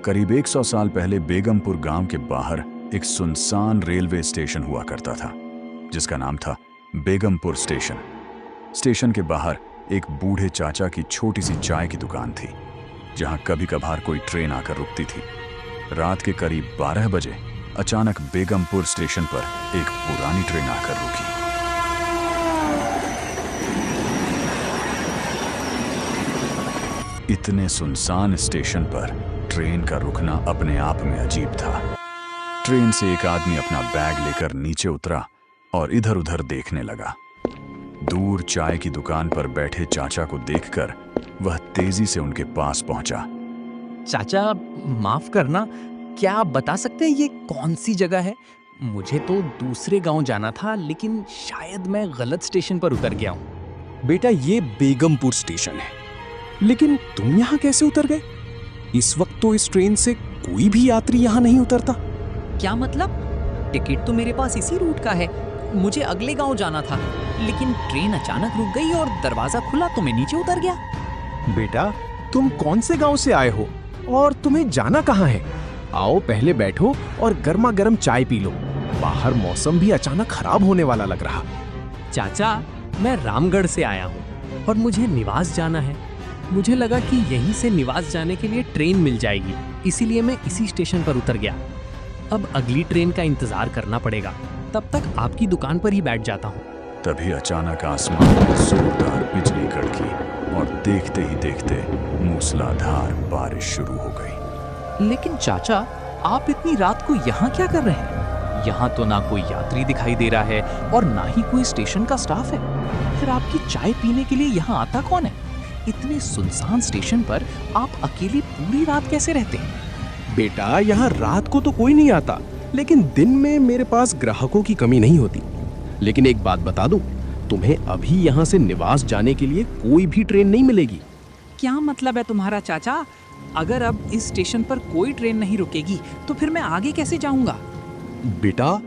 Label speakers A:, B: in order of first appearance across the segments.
A: करीब 100 साल पहले बेगमपुर गांव के बाहर एक सुनसान रेलवे स्टेशन हुआ करता था, जिसका नाम था बेगमपुर स्टेशन। स्टेशन के बाहर एक बूढ़े चाचा की छोटी सी चाय की दुकान थी, जहां कभी कभार कोई ट्रेन आकर रुकती थी। रात के करीब 12 बजे अचानक बेगमपुर स्टेशन पर एक पुरानी ट्रेन आकर रुकी। इतने सुनसान स्टेशन पर ट्रेन का रुकना अपने आप में अजीब था। ट्रेन से एक आदमी अपना बैग लेकर नीचे उतरा और इधर उधर देखने लगा। दूर चाय की दुकान पर बैठे चाचा को देखकर वह तेजी से उनके पास पहुंचा।
B: चाचा, माफ करना, क्या आप बता सकते हैं ये कौन सी जगह है? मुझे तो दूसरे गांव जाना था, लेकिन शायद मैं गलत स्टेशन पर उतर गया हूँ।
C: बेटा, ये बेगमपुर स्टेशन है, लेकिन तुम यहाँ कैसे उतर गए? इस वक्त तो इस ट्रेन से कोई भी यात्री यहाँ नहीं उतरता।
B: क्या मतलब? टिकट तो मेरे पास इसी रूट का है। मुझे अगले गांव जाना था, लेकिन ट्रेन अचानक रुक गई और दरवाजा खुला तो मैं नीचे उतर गया।
C: बेटा, तुम कौन से गांव से आए हो और तुम्हें जाना कहाँ है? आओ पहले बैठो और गर्मा गर्म चाय पी लो। बाहर मौसम भी अचानक खराब होने वाला लग रहा।
B: चाचा, मैं रामगढ़ से आया हूँ और मुझे निवास जाना है। मुझे लगा कि यहीं से निवास जाने के लिए ट्रेन मिल जाएगी, इसीलिए मैं इसी स्टेशन पर उतर गया। अब अगली ट्रेन का इंतजार करना पड़ेगा, तब तक आपकी दुकान पर ही बैठ जाता हूँ।
A: तभी अचानक आसमान में जोरदार बिजली कड़की और देखते ही देखते मूसलाधार बारिश शुरू हो गई।
B: लेकिन चाचा, आप इतनी रात को यहाँ क्या कर रहे हैं? यहाँ तो ना कोई यात्री दिखाई दे रहा है और ना ही कोई स्टेशन का स्टाफ है। फिर आपकी चाय पीने के लिए यहाँ आता कौन है? इतने सुनसान स्टेशन पर आप अकेले पूरी रात कैसे रहते हैं?
C: बेटा, यहाँ रात को तो कोई नहीं आता, लेकिन दिन में मेरे पास ग्राहकों की कमी नहीं होती। लेकिन एक बात बता दूं, तुम्हें अभी यहाँ से निवास जाने के लिए कोई भी ट्रेन नहीं मिलेगी।
B: क्या मतलब है तुम्हारा चाचा? अगर अब इस स्टेशन पर कोई ट्रेन नहीं रुकेगी तो फिर मैं आगे कैसे जाऊंगा?
C: बेटा,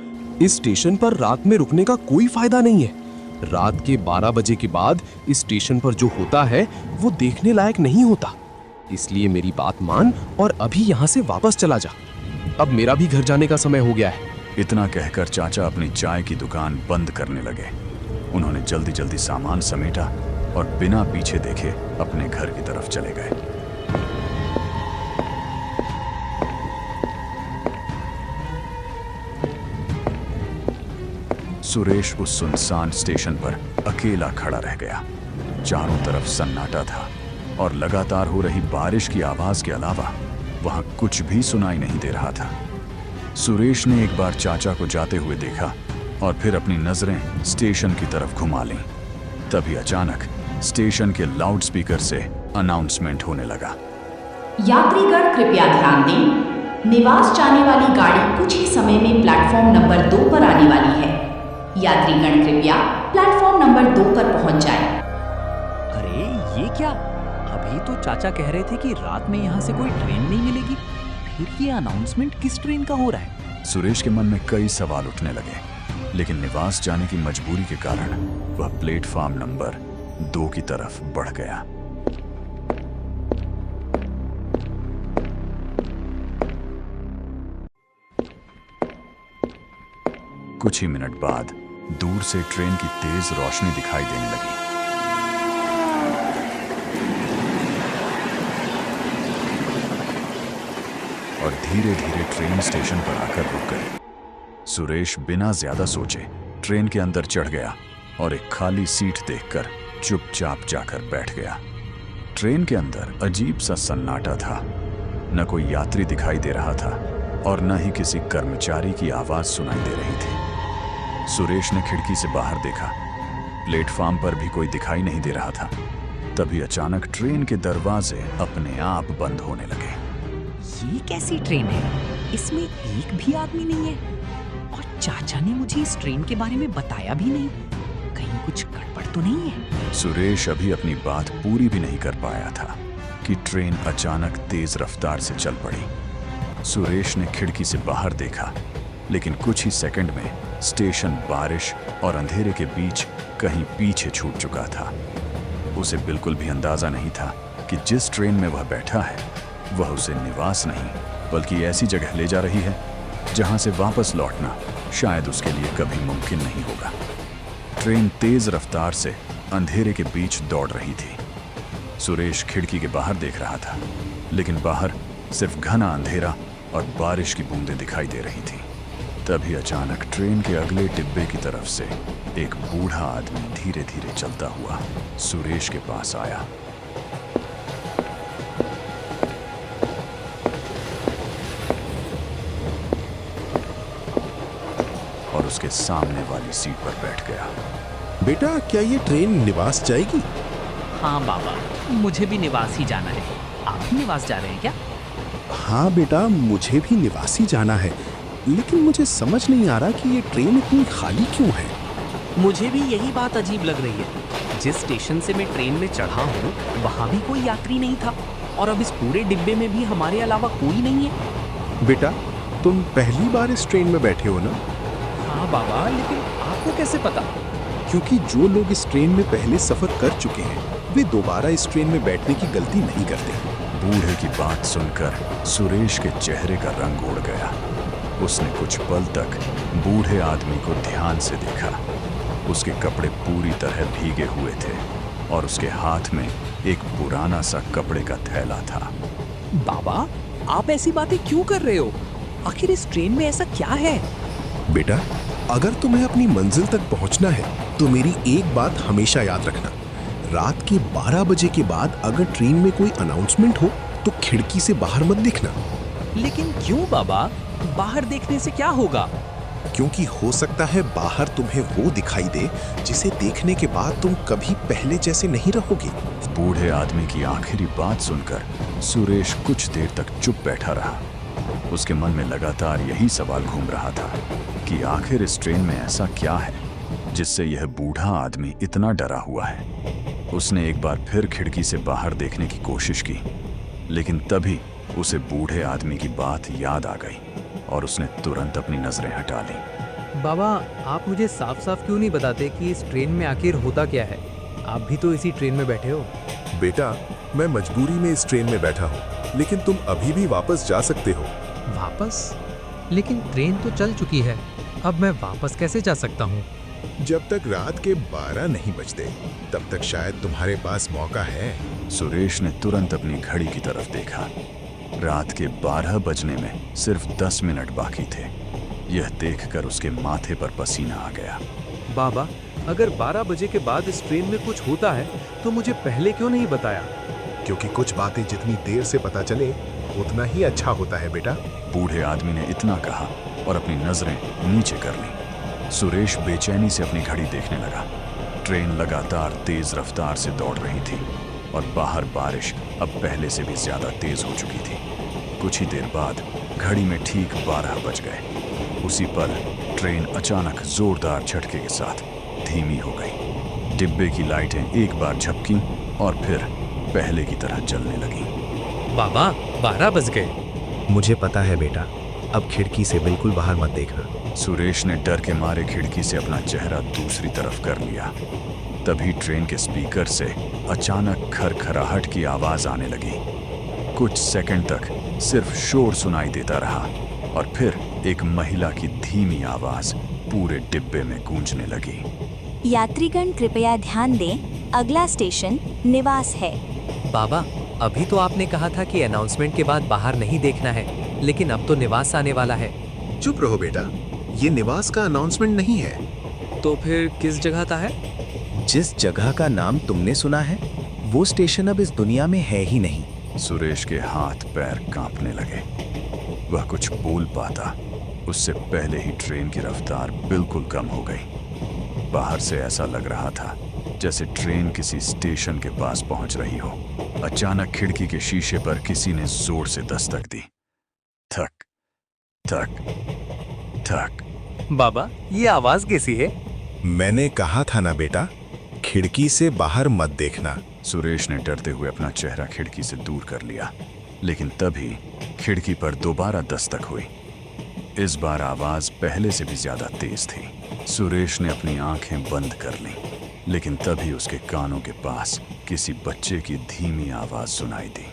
C: इस स्टेशन पर रात में रुकने का कोई फायदा नहीं है। रात के 12 बजे के बाद इस स्टेशन पर जो होता है वो देखने लायक नहीं होता। इसलिए मेरी बात मान और अभी यहाँ से वापस चला जा। अब मेरा भी घर जाने का समय हो गया है।
A: इतना कहकर चाचा अपनी चाय की दुकान बंद करने लगे। उन्होंने जल्दी जल्दी सामान समेटा और बिना पीछे देखे अपने घर की तरफ चले गए। सुरेश उस सुनसान स्टेशन पर अकेला खड़ा रह गया। चारों तरफ सन्नाटा था और लगातार हो रही बारिश की आवाज के अलावा वहां कुछ भी सुनाई नहीं दे रहा था। सुरेश ने एक बार चाचा को जाते हुए देखा और फिर अपनी नजरें स्टेशन की तरफ घुमा लीं। तभी अचानक स्टेशन के लाउडस्पीकर से अनाउंसमेंट होने लगा।
D: यात्रीगण कृपया ध्यान दें, निवास जाने वाली गाड़ी कुछ ही समय में प्लेटफॉर्म नंबर 2 पर आने वाली है। यात्रीगण कृपया प्लेटफॉर्म नंबर 2 पर पहुंच जाएं।
B: अरे ये क्या? अभी तो चाचा कह रहे थे कि रात में यहाँ से कोई ट्रेन नहीं मिलेगी, फिर ये अनाउंसमेंट किस ट्रेन का हो रहा है?
A: सुरेश के मन में कई सवाल उठने लगे, लेकिन निवास जाने की मजबूरी के कारण वह प्लेटफॉर्म नंबर 2 की तरफ बढ़ गया। कुछ ही मिनट बाद दूर से ट्रेन की तेज रोशनी दिखाई देने लगी। और धीरे धीरे ट्रेन स्टेशन पर आकर रुक गई। सुरेश बिना ज्यादा सोचे ट्रेन के अंदर चढ़ गया और एक खाली सीट देखकर चुपचाप जाकर बैठ गया। ट्रेन के अंदर अजीब सा सन्नाटा था। न कोई यात्री दिखाई दे रहा था और न ही किसी कर्मचारी की आवाज सुनाई दे रही थी। सुरेश ने खिड़की से बाहर देखा, प्लेटफॉर्म पर भी कोई दिखाई नहीं दे रहा था। तभी अचानक ट्रेन के दरवाजे अपने आप बंद होने लगे।
B: ये कैसी ट्रेन है? इसमें एक भी आदमी नहीं है और चाचा ने मुझे इस ट्रेन के बारे में बताया भी नहीं। कहीं कुछ गड़बड़ तो नहीं है?
A: सुरेश अभी अपनी बात पूरी भी नहीं कर पाया था कि ट्रेन अचानक तेज रफ्तार से चल पड़ी। सुरेश ने खिड़की से बाहर देखा, लेकिन कुछ ही सेकंड में स्टेशन बारिश और अंधेरे के बीच कहीं पीछे छूट चुका था। उसे बिल्कुल भी अंदाजा नहीं था कि जिस ट्रेन में वह बैठा है वह उसे निवास नहीं बल्कि ऐसी जगह ले जा रही है जहां से वापस लौटना शायद उसके लिए कभी मुमकिन नहीं होगा। ट्रेन तेज रफ्तार से अंधेरे के बीच दौड़ रही थी। सुरेश खिड़की के बाहर देख रहा था, लेकिन बाहर सिर्फ घना अंधेरा और बारिश की बूंदें दिखाई दे रही थी। तभी अचानक ट्रेन के अगले डिब्बे की तरफ से एक बूढ़ा आदमी धीरे धीरे चलता हुआ सुरेश के पास आया। और उसके सामने वाली सीट पर बैठ गया।
E: बेटा, क्या ये ट्रेन निवास जाएगी?
B: हाँ बाबा, मुझे भी निवास ही जाना है। आप भी निवास जा रहे हैं क्या?
E: हाँ बेटा, मुझे भी निवास ही जाना है, लेकिन मुझे समझ नहीं आ रहा कि ये ट्रेन इतनी खाली क्यों है।
B: मुझे भी यही बात अजीब लग रही है। जिस स्टेशन से मैं ट्रेन में चढ़ा हूँ वहाँ भी कोई यात्री नहीं था, और अब इस पूरे डिब्बे में भी हमारे अलावा कोई नहीं है।
E: बेटा, तुम पहली बार इस ट्रेन में बैठे हो ना?
B: हाँ बाबा, लेकिन आपको कैसे पता?
E: क्योंकि जो लोग इस ट्रेन में पहले सफर कर चुके हैं वे दोबारा इस ट्रेन में बैठने की गलती नहीं करते।
A: बूढ़े की बात सुनकर सुरेश के चेहरे का रंग उड़ गया। उसने कुछ पल तक बूढ़े आदमी को ध्यान से देखा। उसके कपड़े पूरी तरह भीगे हुए थे और उसके हाथ में एक पुराना सा कपड़े का थैला था।
B: बाबा, आप ऐसी बातें क्यों कर रहे हो? आखिर इस ट्रेन में ऐसा क्या है?
E: बेटा, अगर तुम्हें अपनी मंजिल तक पहुंचना है तो मेरी एक बात हमेशा याद रखना। रात के 12 बजे के बाद अगर ट्रेन में कोई अनाउंसमेंट हो तो खिड़की से बाहर मत देखना।
B: लेकिन क्यों बाबा? बाहर देखने से क्या होगा?
E: क्योंकि हो सकता है बाहर तुम्हें वो दिखाई दे जिसे देखने के बाद तुम कभी पहले जैसे नहीं रहोगे।
A: बूढ़े आदमी की आखिरी बात सुनकर सुरेश कुछ देर तक चुप बैठा रहा। उसके मन में लगातार यही सवाल घूम रहा था कि आखिर इस ट्रेन में ऐसा क्या है जिससे यह बूढ़ा आदमी इतना डरा हुआ है। उसने एक बार फिर खिड़की से बाहर देखने की कोशिश की, लेकिन तभी उसे बूढ़े आदमी की बात याद आ गई और उसने तुरंत अपनी नजरें हटा ली।
F: बाबा, आप मुझे साफ साफ क्यों नहीं बताते कि इस ट्रेन में आखिर होता क्या है? आप भी तो इसी ट्रेन में बैठे हो।
G: बेटा, मैं मजबूरी में इस ट्रेन में बैठा हूँ, लेकिन तुम अभी भी वापस जा सकते हो।
F: वापस? लेकिन ट्रेन तो चल चुकी है, अब मैं वापस कैसे जा सकता हूँ?
G: जब तक रात के 12 नहीं बजते तब तक शायद तुम्हारे पास मौका है।
A: सुरेश ने तुरंत अपनी घड़ी की तरफ देखा। रात के 12 बजने में सिर्फ 10 मिनट बाकी थे। यह देखकर उसके माथे पर पसीना आ गया।
F: बाबा, अगर 12 बजे के बाद इस ट्रेन में कुछ होता है तो मुझे पहले क्यों नहीं बताया?
G: क्योंकि कुछ बातें जितनी देर से पता चले उतना ही अच्छा होता है बेटा।
A: बूढ़े आदमी ने इतना कहा और अपनी नजरें नीचे कर लीं। सुरेश बेचैनी से अपनी घड़ी देखने लगा। ट्रेन लगातार तेज रफ्तार से दौड़ रही थी और बाहर बारिश अब पहले से भी ज्यादा तेज हो चुकी थी। कुछ ही देर बाद घड़ी में ठीक 12 बज गए। उसी पल ट्रेन अचानक जोरदार झटके के साथ धीमी हो गई। डिब्बे की लाइटें एक बार झपकी और फिर पहले की तरह जलने लगी।
F: बाबा, 12 बज गए।
H: मुझे पता है बेटा, अब खिड़की से बिल्कुल बाहर मत देखना।
A: सुरेश ने डर के मारे खिड़की से अपना चेहरा दूसरी तरफ कर लिया। तभी ट्रेन के स्पीकर से अचानक खरखराहट की आवाज आने लगी। कुछ सेकंड तक सिर्फ शोर सुनाई देता रहा और फिर एक महिला की धीमी आवाज पूरे डिब्बे में गूंजने लगी।
I: यात्रीगण कृपया ध्यान दें, अगला स्टेशन निवास है।
F: बाबा, अभी तो आपने कहा था कि अनाउंसमेंट के बाद बाहर नहीं देखना है, लेकिन अब तो निवास आने वाला है।
G: चुप रहो बेटा, ये निवास का अनाउंसमेंट नहीं है।
F: तो फिर किस जगह का है?
H: जिस जगह का नाम तुमने सुना है वो स्टेशन अब इस दुनिया में है ही नहीं।
A: सुरेश के हाथ पैर कांपने लगे। वह कुछ बोल पाता उससे पहले ही ट्रेन की रफ्तार बिल्कुल कम हो गई। बाहर से ऐसा लग रहा था जैसे ट्रेन किसी स्टेशन के पास पहुंच रही हो। अचानक खिड़की के शीशे पर किसी ने जोर से दस्तक दी। थक थक थक।
F: बाबा, ये आवाज कैसी है?
G: मैंने कहा था ना बेटा, खिड़की से बाहर मत देखना।
A: सुरेश ने डरते हुए अपना चेहरा खिड़की से दूर कर लिया, लेकिन तभी खिड़की पर दोबारा दस्तक हुई। इस बार आवाज पहले से भी ज्यादा तेज थी। सुरेश ने अपनी आंखें बंद कर लीं, लेकिन तभी उसके कानों के पास किसी बच्चे की धीमी आवाज सुनाई दी।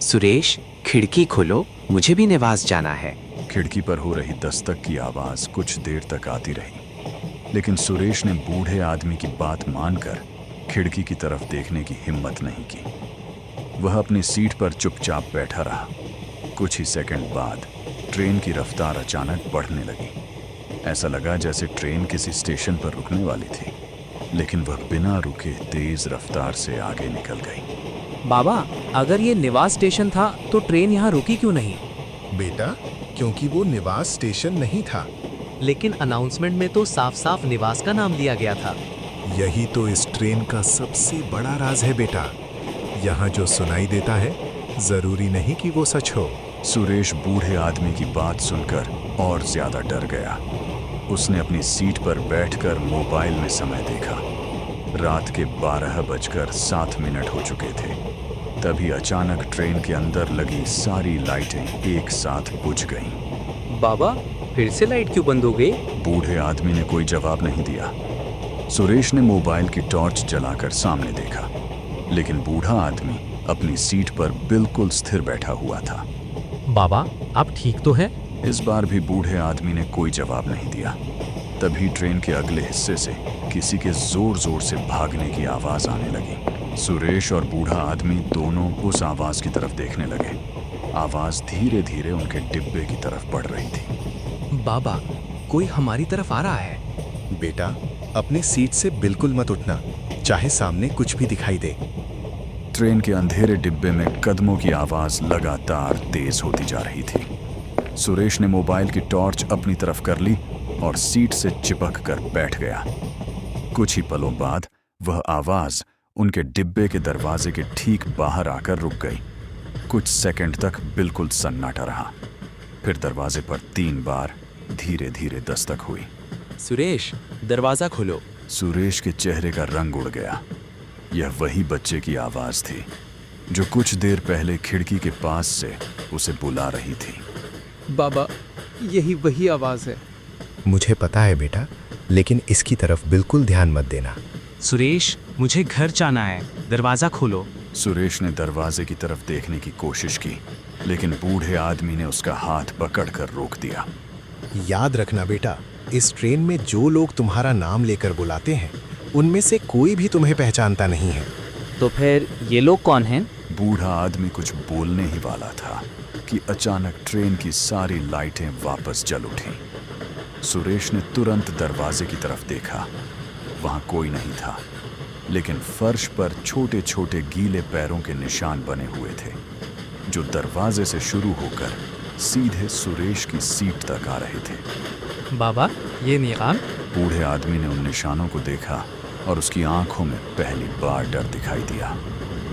H: सुरेश, खिड़की खोलो, मुझे भी निवास जाना है।
A: खिड़की पर हो रही दस्तक की आवाज कुछ देर तक आती रही, लेकिन सुरेश ने बूढ़े आदमी की बात मानकर खिड़की की तरफ देखने की हिम्मत नहीं की। वह अपनी सीट पर चुपचाप बैठा रहा। कुछ ही सेकंड बाद ट्रेन की रफ्तार अचानक बढ़ने लगी। ऐसा लगा जैसे ट्रेन किसी स्टेशन पर रुकने वाली थी, लेकिन वह बिना रुके तेज रफ्तार से आगे निकल गई।
B: बाबा, अगर ये निवास स्टेशन था तो ट्रेन यहाँ रुकी क्यों नहीं?
G: बेटा, क्योंकि वो निवास स्टेशन नहीं था।
F: लेकिन अनाउंसमेंट में तो साफ साफ निवास का नाम लिया गया था।
G: यही तो इस ट्रेन का सबसे बड़ा राज है बेटा। यहाँ जो सुनाई देता है जरूरी नहीं कि वो सच हो।
A: सुरेश बूढ़े आदमी की बात सुनकर और ज्यादा डर गया। उसने अपनी सीट पर बैठकर मोबाइल में समय देखा। रात के 12:07 हो चुके थे। तभी अचानक ट्रेन के अंदर लगी सारी लाइटें एक साथ बुझ गईं।
B: बाबा, फिर से लाइट क्यों बंद हो गई?
A: बूढ़े आदमी ने कोई जवाब नहीं दिया। सुरेश ने मोबाइल की टॉर्च जलाकर सामने देखा, लेकिन बूढ़ा आदमी अपनी सीट पर बिल्कुल स्थिर बैठा हुआ था।
B: बाबा, आप ठीक तो हैं?
A: इस बार भी बूढ़े आदमी ने कोई जवाब नहीं दिया। तभी ट्रेन के अगले हिस्से से किसी के जोर जोर से भागने की आवाज आने लगी। सुरेश और बूढ़ा आदमी दोनों उस आवाज की तरफ देखने लगे। आवाज धीरे धीरे उनके डिब्बे की तरफ बढ़ रही थी।
B: बाबा, कोई हमारी तरफ आ रहा है।
G: बेटा, अपनी सीट से बिल्कुल मत उठना, चाहे सामने कुछ भी दिखाई दे।
A: ट्रेन के अंधेरे डिब्बे में कदमों की आवाज लगातार तेज होती जा रही थी। सुरेश ने मोबाइल की टॉर्च अपनी तरफ कर ली और सीट से चिपक कर बैठ गया। कुछ ही पलों बाद वह आवाज उनके डिब्बे के दरवाजे के ठीक बाहर आकर रुक गई। कुछ सेकंड तक बिल्कुल सन्नाटा रहा। फिर दरवाजे पर 3 बार धीरे धीरे दस्तक हुई।
C: सुरेश, दरवाजा खोलो।
A: सुरेश के चेहरे का रंग उड़ गया। यह वही बच्चे की आवाज थी जो कुछ देर पहले खिड़की के पास से उसे बुला रही थी।
C: बाबा, यही वही आवाज है।
E: मुझे पता है बेटा, लेकिन इसकी तरफ बिल्कुल ध्यान मत देना।
J: सुरेश, मुझे घर जाना है, दरवाजा खोलो।
A: सुरेश ने दरवाजे की तरफ देखने की कोशिश की, लेकिन बूढ़े आदमी ने उसका हाथ पकड़कर रोक दिया।
E: याद रखना बेटा, इस ट्रेन में जो लोग तुम्हारा नाम लेकर बुलाते हैं उनमें से कोई भी तुम्हें पहचानता नहीं है।
J: तो फिर ये लोग कौन हैं?
A: बूढ़ा आदमी कुछ बोलने ही वाला था कि अचानक ट्रेन की सारी लाइटें वापस जल उठीं। सुरेश ने तुरंत दरवाजे की तरफ देखा। वहां कोई नहीं था, लेकिन फर्श पर छोटे छोटे गीले पैरों के निशान बने हुए थे, जो दरवाजे से शुरू होकर सीधे सुरेश की सीट तक आ रहे थे।
B: बाबा, ये निशान?
A: बूढ़े आदमी ने उन निशानों को देखा और उसकी आंखों में पहली बार डर दिखाई दिया।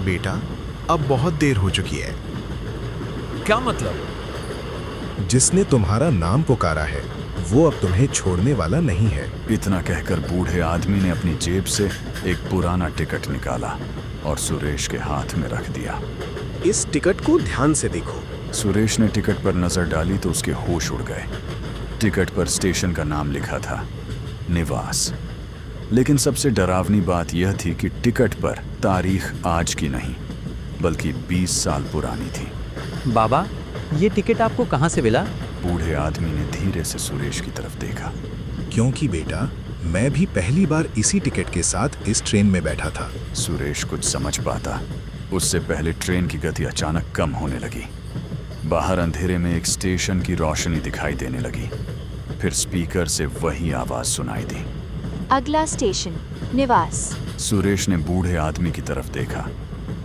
E: बेटा, अब बहुत देर हो चुकी है।
C: क्या मतलब?
E: जिसने तुम्हारा नाम पुकारा है वो अब तुम्हें छोड़ने वाला नहीं है।
A: इतना कहकर बूढ़े आदमी ने अपनी जेब से एक पुराना टिकट निकाला और सुरेश के हाथ में रख दिया।
E: इस टिकट को ध्यान से देखो।
A: सुरेश ने टिकट पर नजर डाली तो उसके होश उड़ गए। टिकट पर स्टेशन का नाम लिखा था, निवास। लेकिन सबसे डरावनी बात यह थी कि टिकट पर तारीख आज की नहीं, बल्कि 20 साल पुरानी थी।
B: बाबा, ये टिकट आपको कहाँ से मिला?
A: बूढ़े आदमी ने धीरे से सुरेश की तरफ देखा।
E: क्योंकि बेटा, मैं भी पहली बार इसी टिकट के साथ इस ट्रेन में बैठा था।
A: सुरेश कुछ समझ पाता उससे पहले ट्रेन की गति अचानक कम होने लगी। बाहर अंधेरे में एक स्टेशन की रोशनी दिखाई देने लगी। फिर स्पीकर से वही आवाज सुनाई दी,
I: अगला स्टेशन निवास।
A: सुरेश ने बूढ़े आदमी की तरफ देखा।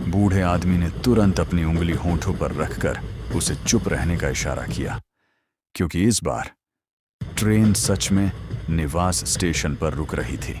A: बूढ़े आदमी ने तुरंत अपनी उंगली होंठों पर रखकर उसे चुप रहने का इशारा किया, क्योंकि इस बार ट्रेन सच में निवास स्टेशन पर रुक रही थी।